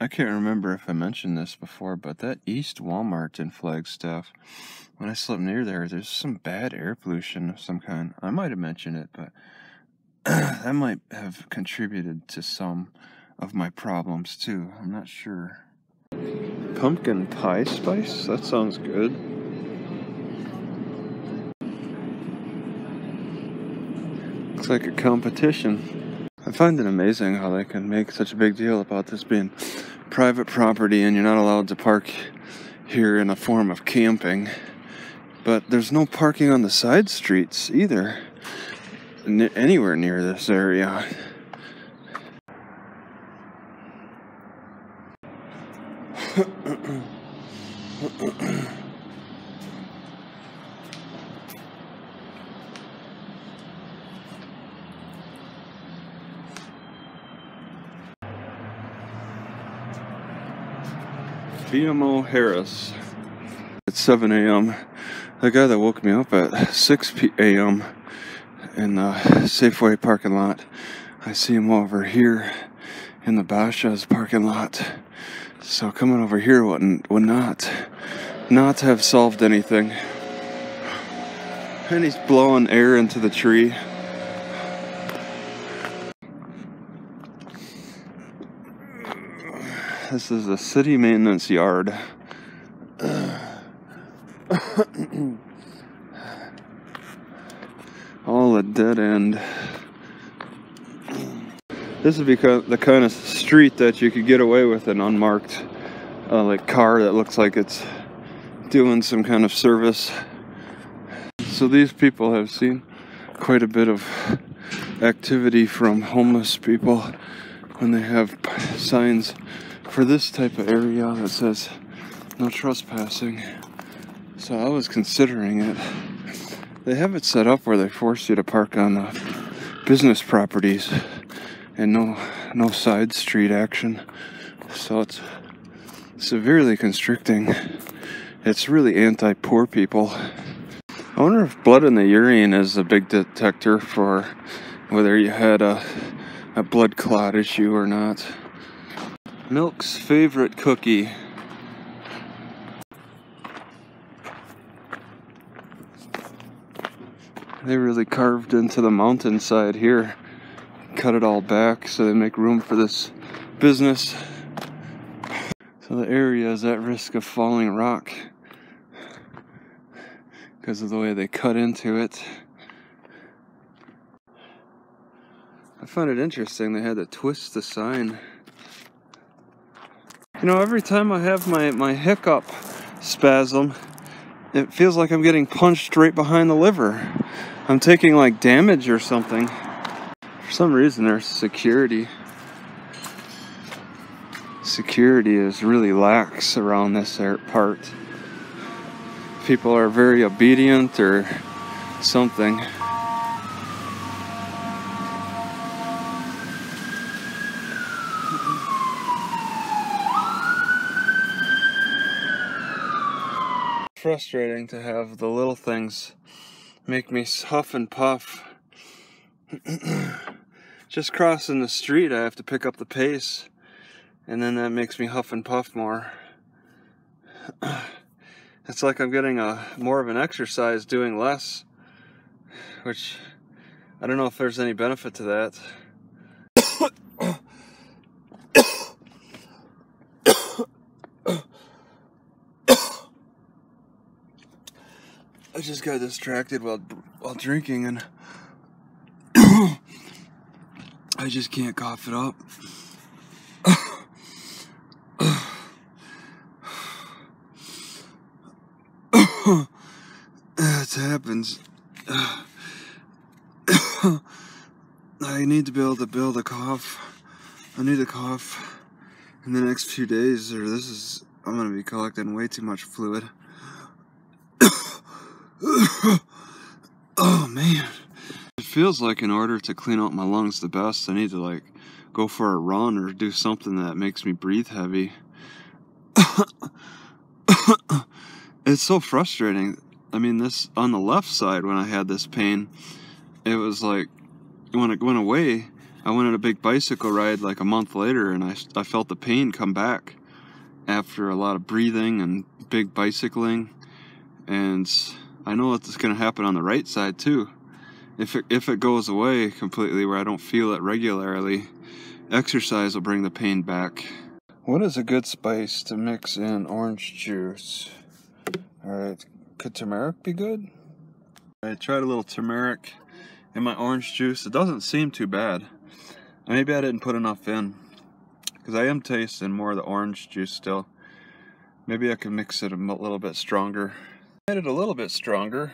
I can't remember if I mentioned this before, but that East Walmart in Flagstaff, when I slept near there, there's some bad air pollution of some kind. I might have mentioned it, but that might have contributed to some of my problems too. I'm not sure. Pumpkin pie spice? That sounds good. Looks like a competition. I find it amazing how they can make such a big deal about this being private property and you're not allowed to park here in a form of camping. But there's no parking on the side streets either, anywhere near this area. BMO Harris at 7 a.m. The guy that woke me up at 6 a.m. in the Safeway parking lot, I see him over here in the Basha's parking lot. So coming over here would not have solved anything. And he's blowing air into the tree. This is a city maintenance yard. All a dead end. This would be the kind of street that you could get away with an unmarked like car that looks like it's doing some kind of service. So these people have seen quite a bit of activity from homeless people when they have signs for this type of area that says no trespassing. So I was considering it. They have it set up where they force you to park on the business properties and no side street action. So it's severely constricting. It's really anti-poor people. I wonder if blood in the urine is a big detector for whether you had a blood clot issue or not. Milk's favorite cookie. They really carved into the mountainside here. Cut it all back so they make room for this business. So the area is at risk of falling rock because of the way they cut into it. I found it interesting they had to twist the sign. You know, every time I have my hiccup spasm, it feels like I'm getting punched right behind the liver. I'm taking like damage or something. For some reason there's security. Security is really lax around this part. People are very obedient or something. Frustrating to have the little things make me huff and puff. Just crossing the street, I have to pick up the pace, and then that makes me huff and puff more. It's like I'm getting more of an exercise doing less, which I don't know if there's any benefit to that. I just got distracted while drinking, and I just can't cough it up. It happens. I need to be able to build a cough. I need a cough in the next few days, or I'm gonna be collecting way too much fluid. Oh man. It feels like in order to clean out my lungs the best, I need to like go for a run or do something that makes me breathe heavy. It's so frustrating. I mean, this on the left side when I had this pain, it was like when it went away, I went on a big bicycle ride like a month later, and I felt the pain come back after a lot of breathing and big bicycling. And I know it's going to happen on the right side too. If it goes away completely where I don't feel it regularly, exercise will bring the pain back. What is a good spice to mix in orange juice? Alright, could turmeric be good? I tried a little turmeric in my orange juice. It doesn't seem too bad. Maybe I didn't put enough in, because I am tasting more of the orange juice still. Maybe I can mix it a little bit stronger. I made it a little bit stronger,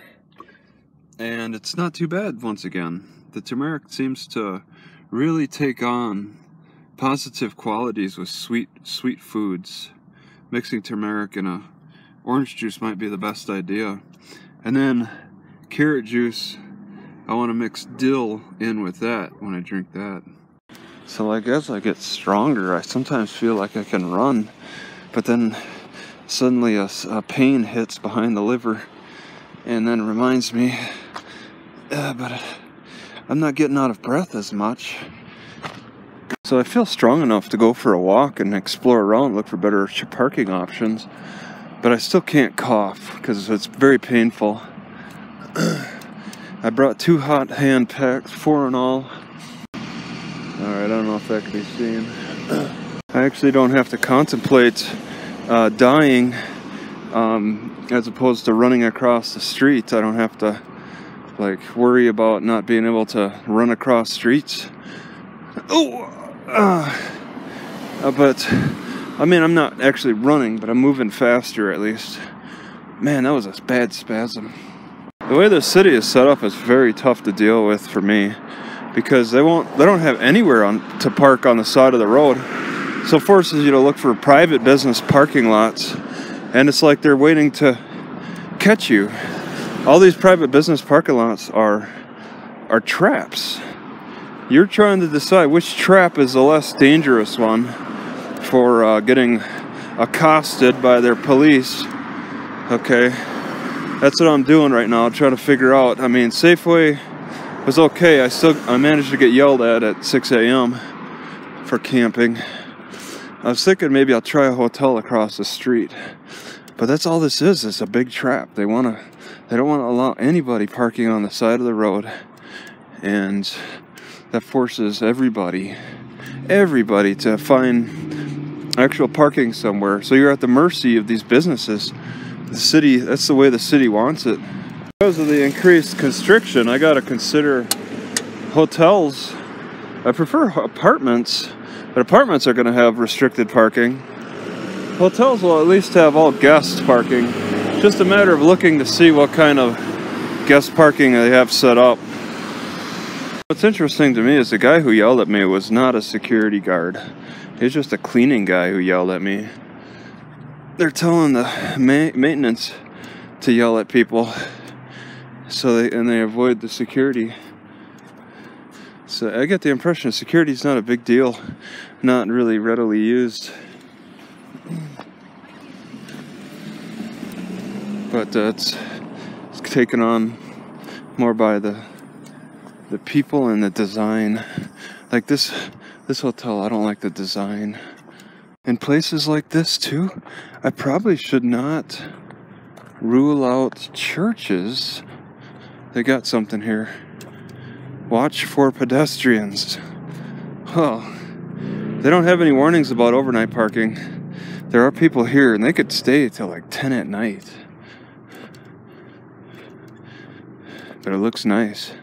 and it's not too bad once again. The turmeric seems to really take on positive qualities with sweet foods. Mixing turmeric in a orange juice might be the best idea. And then carrot juice, I want to mix dill in with that when I drink that. So like as I get stronger, I sometimes feel like I can run, but then suddenly a pain hits behind the liver and then reminds me, but I'm not getting out of breath as much. So I feel strong enough to go for a walk and explore around, look for better parking options, but I still can't cough because it's very painful. I brought 2 hot hand packs, 4 in all. Alright, I don't know if that can be seen. I actually don't have to contemplate dying as opposed to running across the street. I don't have to like worry about not being able to run across streets. But I mean, I'm not actually running, but I'm moving faster at least. Man, that was a bad spasm. The way the city is set up is very tough to deal with for me, because they don't have anywhere to park on the side of the road. So it forces you to look for private business parking lots, and it's like they're waiting to catch you. All these private business parking lots are traps. You're trying to decide which trap is the less dangerous one for getting accosted by their police. Okay, that's what I'm doing right now, trying to figure out. I mean, Safeway was okay. I managed to get yelled at 6 a.m. for camping. I was thinking maybe I'll try a hotel across the street, but that's all this is. It's a big trap. They don't want to allow anybody parking on the side of the road, and that forces everybody to find actual parking somewhere. So you're at the mercy of these businesses. The city, that's the way the city wants it. Because of the increased constriction, I gotta consider hotels. I prefer apartments, but apartments are gonna have restricted parking. Hotels will at least have all guest parking. Just a matter of looking to see what kind of guest parking they have set up. What's interesting to me is the guy who yelled at me was not a security guard. He was just a cleaning guy who yelled at me. They're telling the maintenance to yell at people, so they avoid the security. So I get the impression security is not a big deal, not really readily used. But it's taken on more by the people and the design. Like this hotel, I don't like the design. In places like this too, I probably should not rule out churches. They got something here. Watch for pedestrians. Well, they don't have any warnings about overnight parking. There are people here and they could stay till like 10 at night. But it looks nice.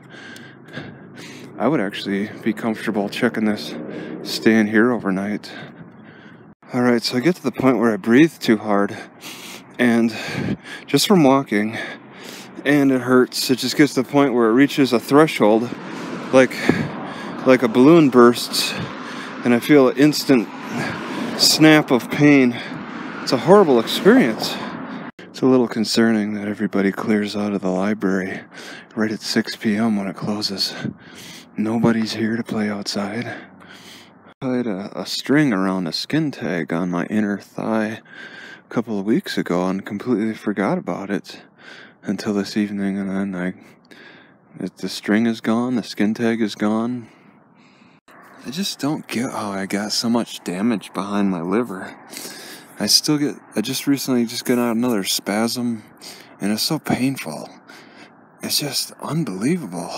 I would actually be comfortable checking this, staying here overnight. Alright, so I get to the point where I breathe too hard, and just from walking, and it hurts. It just gets to the point where it reaches a threshold, like a balloon bursts, and I feel an instant snap of pain. It's a horrible experience. It's a little concerning that everybody clears out of the library right at 6 p.m. when it closes. Nobody's here to play outside. I had a string around a skin tag on my inner thigh a couple of weeks ago and completely forgot about it until this evening, and then the string is gone, the skin tag is gone. I just don't get how I got so much damage behind my liver. I just recently got out another spasm, and it's so painful. It's just unbelievable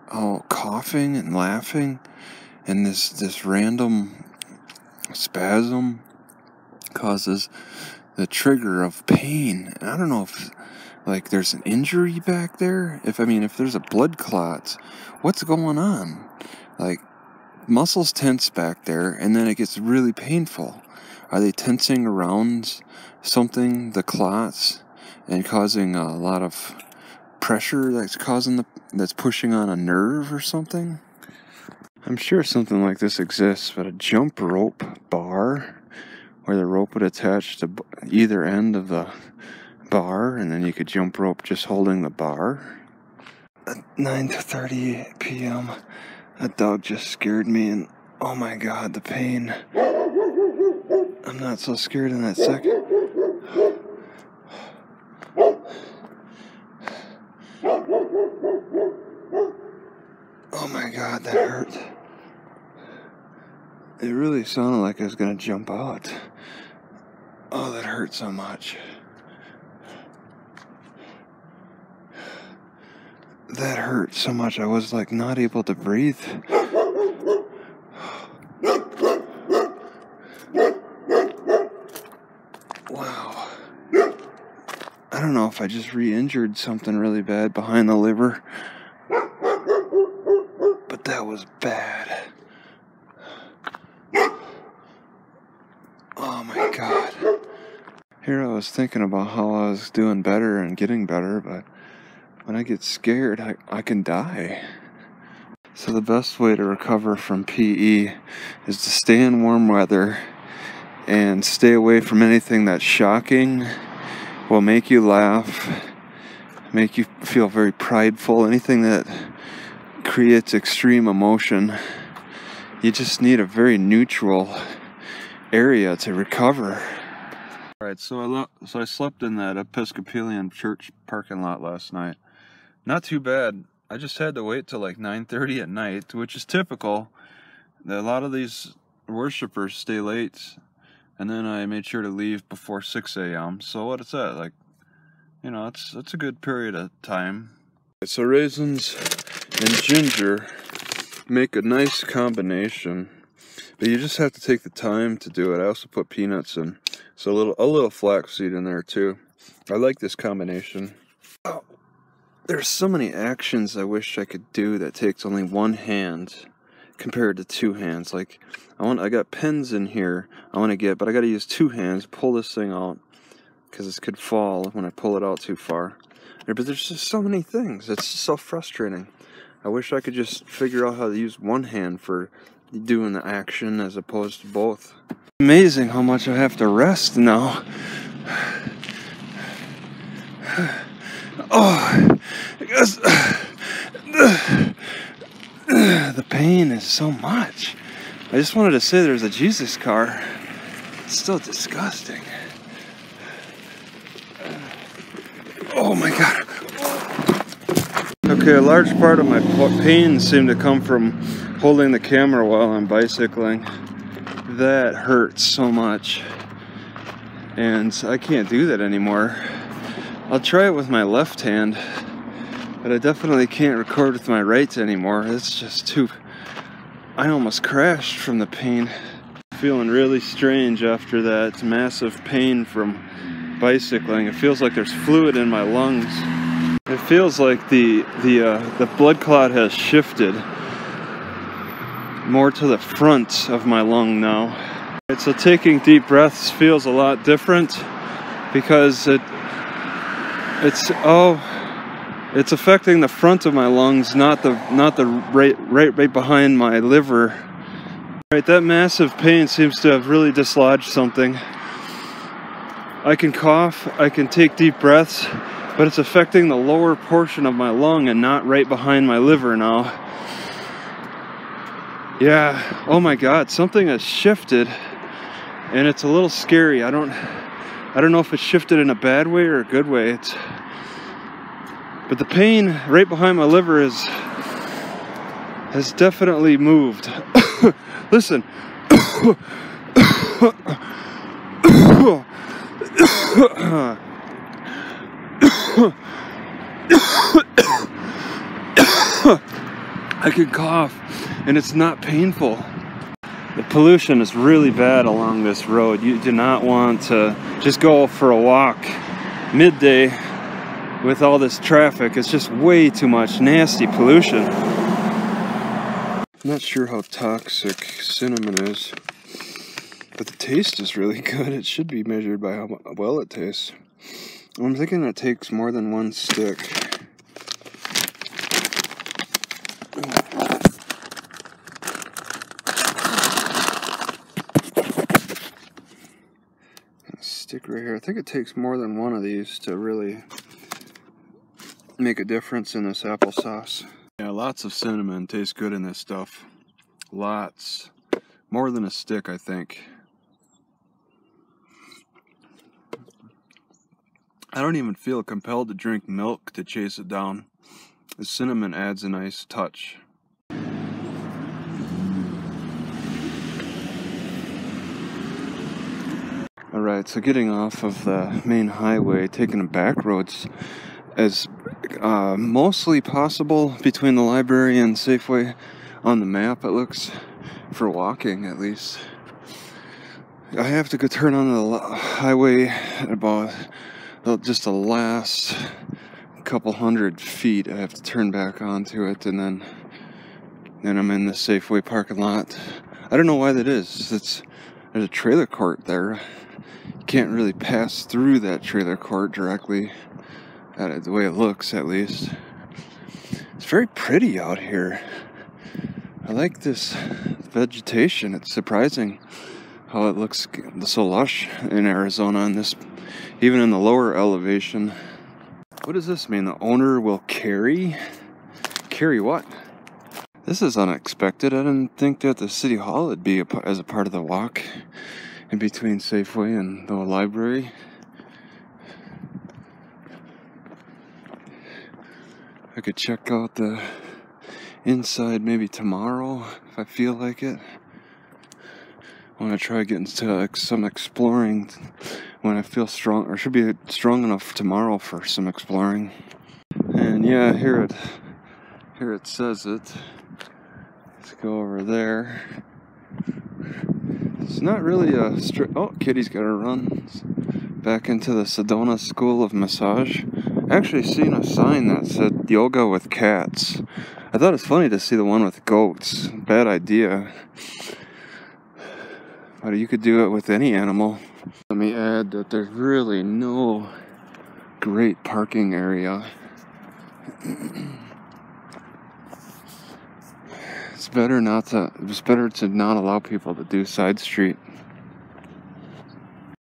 how coughing and laughing and this random spasm causes the trigger of pain. And I don't know if like there's an injury back there. If there's a blood clot, what's going on? Like muscles tense back there, and then it gets really painful. Are they tensing around something, the clots, and causing a lot of pressure that's pushing on a nerve or something? I'm sure something like this exists, but a jump rope bar where the rope would attach to either end of the bar, and then you could jump rope just holding the bar. At 9:30 p.m., a dog just scared me, and oh my god, the pain. I'm not so scared in that second. Oh my god, that hurt. It really sounded like I was gonna jump out. Oh, that hurt so much. That hurt so much, I was like not able to breathe. Wow. I don't know if I just re-injured something really bad behind the liver, but that was bad. Oh my god. Here I was thinking about how I was doing better and getting better, but when I get scared, I can die. So the best way to recover from PE is to stay in warm weather and stay away from anything that's shocking, will make you laugh, make you feel very prideful, anything that creates extreme emotion. You just need a very neutral area to recover. Alright, so I slept in that Episcopalian church parking lot last night. Not too bad. I just had to wait till like 9:30 at night, which is typical. A lot of these worshipers stay late, and then I made sure to leave before 6 a.m. So what is that? Like, you know, it's a good period of time. So raisins and ginger make a nice combination, but you just have to take the time to do it. I also put peanuts in, so a little flaxseed in there too. I like this combination. Oh. There's so many actions I wish I could do that takes only one hand compared to two hands. Like, I got pens in here I want to get, but I got to use two hands, pull this thing out, because this could fall when I pull it out too far. But there's just so many things. It's just so frustrating. I wish I could just figure out how to use one hand for doing the action as opposed to both. Amazing how much I have to rest now. Oh, because the pain is so much. I just wanted to say there's a Jesus car. It's still disgusting. Oh my god. Okay, a large part of my pain seemed to come from holding the camera while I'm bicycling. That hurts so much. And I can't do that anymore. I'll try it with my left hand, but I definitely can't record with my right anymore. It's just too... I almost crashed from the pain. Feeling really strange after that massive pain from bicycling. It feels like there's fluid in my lungs. It feels like the blood clot has shifted more to the front of my lung now. Right, so taking deep breaths feels a lot different because it's affecting the front of my lungs, not the right behind my liver. Right, that massive pain seems to have really dislodged something. I can cough, I can take deep breaths, but it's affecting the lower portion of my lung and not right behind my liver now. Yeah, oh my god, something has shifted, and it's a little scary. I don't know if it's shifted in a bad way or a good way. But the pain right behind my liver has definitely moved. Listen. I can cough, and it's not painful. The pollution is really bad along this road. You do not want to just go for a walk midday with all this traffic. It's just way too much nasty pollution. I'm not sure how toxic cinnamon is, but the taste is really good. It should be measured by how well it tastes. I'm thinking it takes more than one stick. Stick right here. I think it takes more than one of these to really make a difference in this applesauce. Yeah, lots of cinnamon tastes good in this stuff. Lots. More than a stick, I think. I don't even feel compelled to drink milk to chase it down. The cinnamon adds a nice touch. Alright, so getting off of the main highway, taking the back roads as mostly possible between the library and Safeway on the map, it looks, for walking at least. I have to go turn on the highway at about just the last couple hundred feet. I have to turn back onto it, and then I'm in the Safeway parking lot. I don't know why that is. There's a trailer court there. You can't really pass through that trailer court directly, the way it looks at least. It's very pretty out here. I like this vegetation. It's surprising how it looks so lush in Arizona, and this, even in the lower elevation. What does this mean? The owner will carry? Carry what? This is unexpected. I didn't think that the city hall would be as a part of the walk in between Safeway and the library. I could check out the inside maybe tomorrow if I feel like it. I want to try getting to some exploring when I feel strong, or should be strong enough tomorrow for some exploring. And yeah, here it says it. Let's go over there. It's not really a strict. Oh, Kitty's got to run back into the Sedona School of Massage. I actually seen a sign that said yoga with cats. I thought it's funny to see the one with goats. Bad idea. But you could do it with any animal. Let me add that there's really no great parking area. It's better to not allow people to do side street.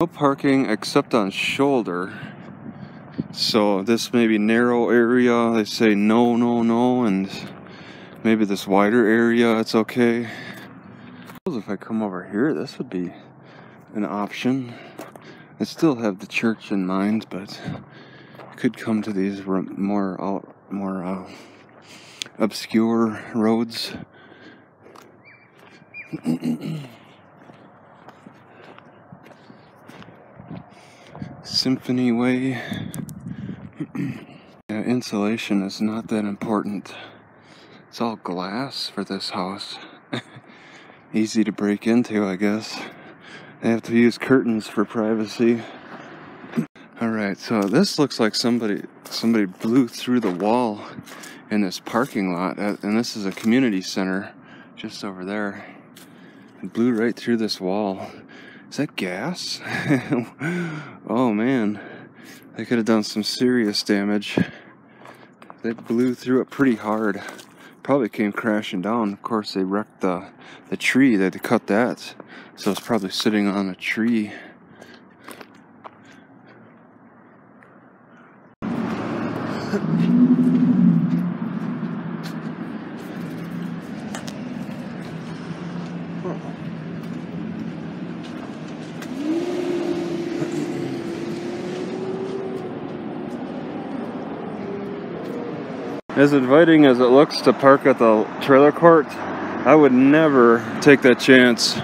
No parking except on shoulder. So this maybe narrow area, they say no, no, no, and maybe this wider area, it's okay. If I come over here, this would be an option. I still have the church in mind, but I could come to these more obscure roads. Symphony Way. Yeah, insulation is not that important. It's all glass for this house. Easy to break into, I guess. They have to use curtains for privacy. Alright, so this looks like somebody blew through the wall in this parking lot, and this is a community center just over there. It blew right through this wall. Is that gas? Oh man, they could have done some serious damage. They blew through it pretty hard. Probably came crashing down. Of course, they wrecked the tree. They had to cut that, so it's probably sitting on a tree. As inviting as it looks to park at the trailer court, I would never take that chance